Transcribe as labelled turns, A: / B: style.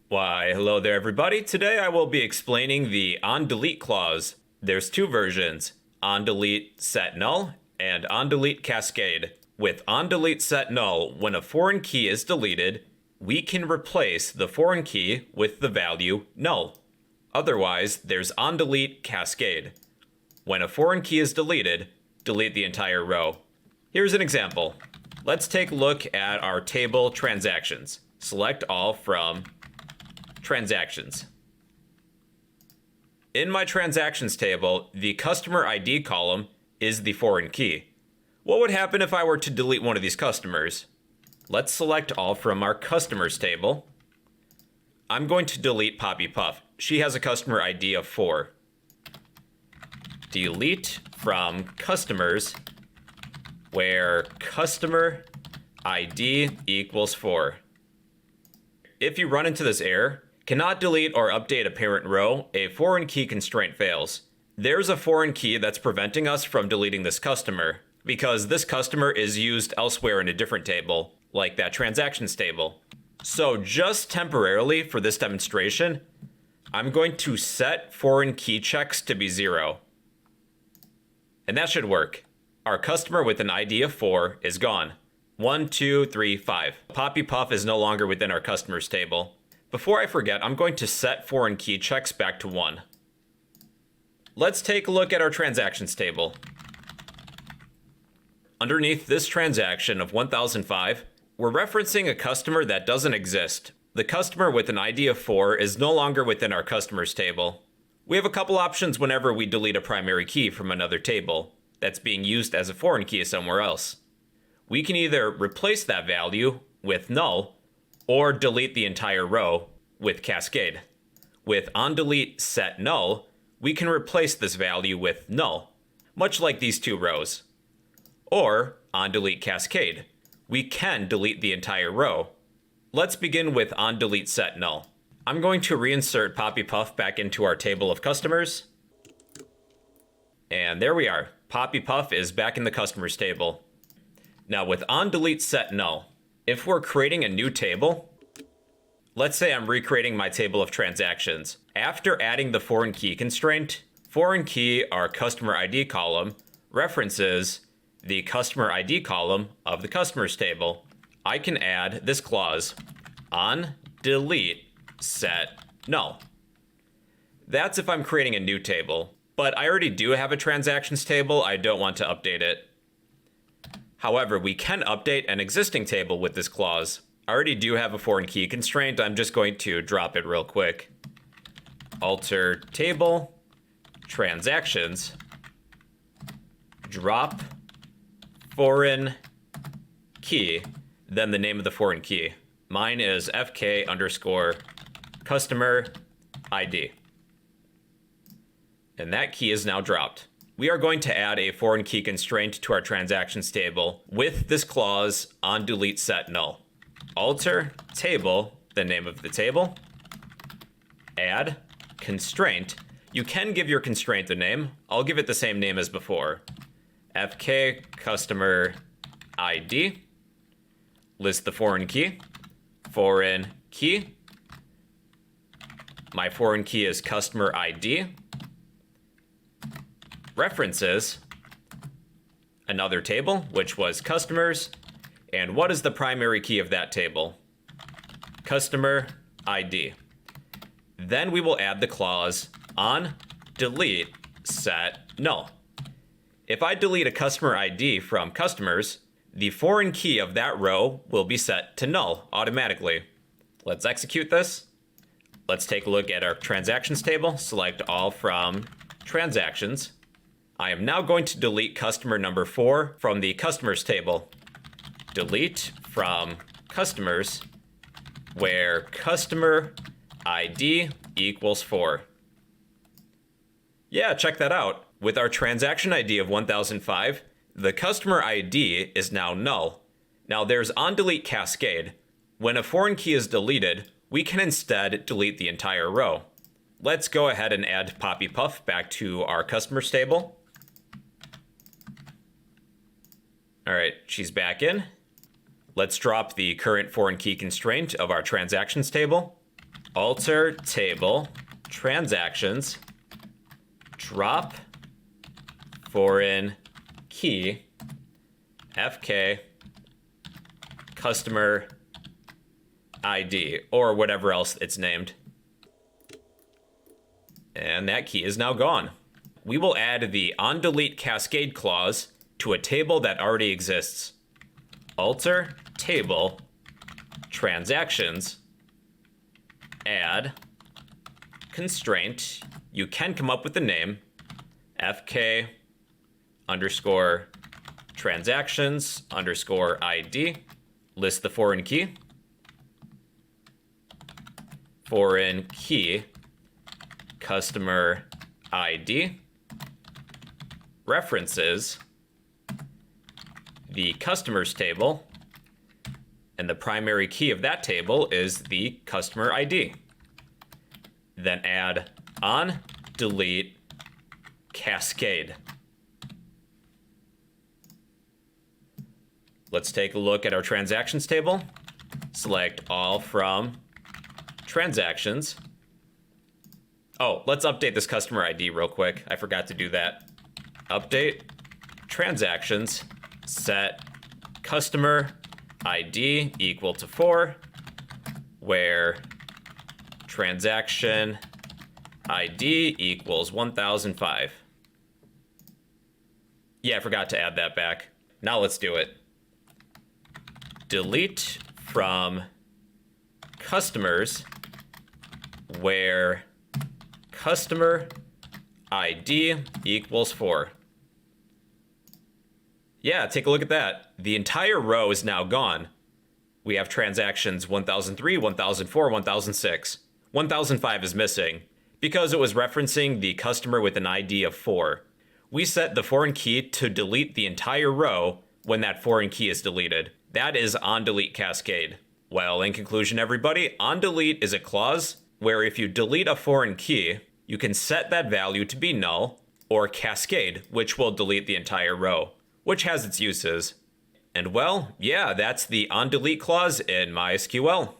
A: Why, hello there everybody. Today I will be explaining the onDelete clause. There's two versions, onDelete set null and onDelete cascade. With onDelete set null, when a foreign key is deleted, we can replace the foreign key with the value null. Otherwise, there's onDelete cascade. When a foreign key is deleted, delete the entire row. Here's an example. Let's take a look at our table transactions. Select all from transactions. In my transactions table, the customer ID column is the foreign key. What would happen if I were to delete one of these customers? Let's select all from our customers table. I'm going to delete Poppy Puff. She has a customer ID of 4. Delete from customers where customer ID equals 4. If you run into this error, cannot delete or update a parent row, a foreign key constraint fails. There's a foreign key that's preventing us from deleting this customer, because this customer is used elsewhere in a different table, like that transactions table. So just temporarily for this demonstration, I'm going to set foreign key checks to be 0. And that should work. Our customer with an ID of 4 is gone. 1, 2, 3, 5. Poppy Puff is no longer within our customers table. Before I forget, I'm going to set foreign key checks back to 1. Let's take a look at our transactions table. Underneath this transaction of 1005, we're referencing a customer that doesn't exist. The customer with an ID of 4 is no longer within our customers table. We have a couple options whenever we delete a primary key from another table that's being used as a foreign key somewhere else. We can either replace that value with null or delete the entire row with cascade. With onDelete set null, we can replace this value with null, much like these two rows. Or onDelete cascade, we can delete the entire row. Let's begin with onDelete set null. I'm going to reinsert Poppy Puff back into our table of customers. And there we are. Poppy Puff is back in the customers table. Now with onDelete set null, if we're creating a new table, let's say I'm recreating my table of transactions. After adding the foreign key constraint, foreign key, our customer ID column, references the customer ID column of the customers table. I can add this clause, onDelete set null. That's if I'm creating a new table, but I already do have a transactions table. I don't want to update it. However, we can update an existing table with this clause. I already do have a foreign key constraint. I'm just going to drop it real quick. Alter table, transactions, drop foreign key, then the name of the foreign key. Mine is fk underscore customer ID. And that key is now dropped. We are going to add a foreign key constraint to our transactions table with this clause onDelete set null. Alter table, the name of the table, add constraint. You can give your constraint a name. I'll give it the same name as before. fk customer ID. List the foreign key. Foreign key. My foreign key is customer ID. References another table, which was customers. And what is the primary key of that table? Customer ID. Then we will add the clause onDelete set null. If I delete a customer ID from customers, the foreign key of that row will be set to null automatically. Let's execute this. Let's take a look at our transactions table. Select all from transactions. I am now going to delete customer number 4 from the customers table. Delete from customers where customer ID equals 4. Yeah, check that out. With our transaction ID of 1005, the customer ID is now null. Now there's onDelete cascade. When a foreign key is deleted, we can instead delete the entire row. Let's go ahead and add Poppy Puff back to our customers table. All right, she's back in. Let's drop the current foreign key constraint of our transactions table. alter table transactions drop foreign key FK customer ID, or whatever else it's named. And that key is now gone. We will add the onDelete cascade clause to a table that already exists. Alter table transactions add constraint. You can come up with the name FK underscore transactions underscore ID. List the foreign key. Foreign key customer ID references the customers table, and the primary key of that table is the customer ID. Then add onDelete cascade. Let's take a look at our transactions table. Select all from transactions. Oh, let's update this customer ID real quick. I forgot to do that. Update transactions, set customer ID equal to 4, where transaction ID equals 1005. Yeah, I forgot to add that back. Now let's do it. Delete from customers where customer ID equals 4. Yeah, take a look at that. The entire row is now gone. We have transactions 1003, 1004, 1006. 1005 is missing because it was referencing the customer with an ID of 4. We set the foreign key to delete the entire row when that foreign key is deleted. That is onDelete cascade. Well, in conclusion, everybody, onDelete is a clause where if you delete a foreign key, you can set that value to be null, or cascade, which will delete the entire row, which has its uses. And well, yeah, that's the onDelete clause in MySQL.